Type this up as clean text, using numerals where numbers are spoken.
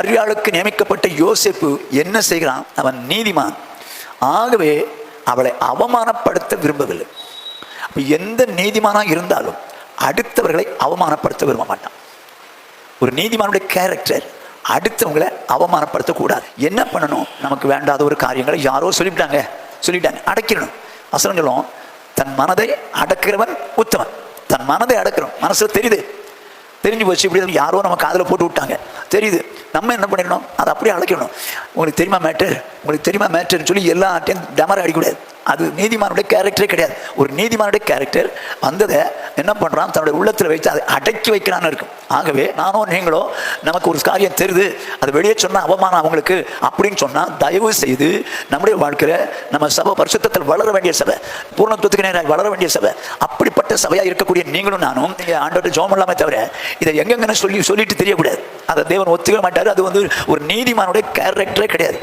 மரியாளுக்கு நியமிக்கப்பட்ட யோசேப்பு என்ன செய்கிறான்? அவன் நீதிமான். ஆகவே அவளை அவமானப்படுத்த விரும்பவில்லை. எந்த நீதிமானா இருந்தாலும் அடுத்தவர்களை அவமானப்படுத்த விரும்ப மாட்டான். ஒரு நீதிமானுடைய கேரக்டர் அடுத்தவங்களை அவமானப்படுத்தக்கூடாது. என்ன பண்ணணும்? நமக்கு வேண்டாத ஒரு காரியங்களை யாரோ சொல்லிட்டாங்க அடக்கிடணும். வசனங்களும் தன் மனதை அடக்கிறவன் உத்தமன். தன் மனதை அடக்கிறவன். மனசுல தெரிஞ்சு போச்சு, இப்படி யாரோ நம்ம காதில் போட்டு விட்டாங்க, தெரியுது. நம்ம என்ன பண்ணிடணும்? அதை அப்படியே அழைக்கணும். உங்களுக்கு தெரியுமா மேட்டர்னு சொல்லி எல்லாத்தையும் டமரை அடிக்கூடாது. அது நீதிமானுடைய கேரக்டரே கிடையாது. ஒரு நீதிமானுடைய கேரக்டர் வந்ததை என்ன பண்ணுறான்? தன்னுடைய உள்ளத்தில் வைத்து அதை அடக்கி வைக்கிறான்னு இருக்கும். ஆகவே நானோ நீங்களோ நமக்கு ஒரு காரியம் தெரியுது, அது வெளியே சொன்னால் அவமானம் அவங்களுக்கு அப்படின்னு சொன்னால், தயவு செய்து நம்முடைய வாழ்க்கையில் நம்ம சபை பரிசுத்தத்தில் வளர வேண்டிய சபை, பூர்ணத்துவத்துக்கு நேராக வளர வேண்டிய சபை, அப்படிப்பட்ட சபையாக இருக்கக்கூடிய நீங்களும் நானும் நீங்கள் ஆண்டவர்கிட்ட ஜெபம் பண்ணலாமே தவிர இதை எங்கெங்கன்னு சொல்லிட்டு தெரியக்கூடாது. அதை தேவன் ஒத்துக்க மாட்டார். அது ஒரு நீதிமானுடைய கேரக்டரே கிடையாது.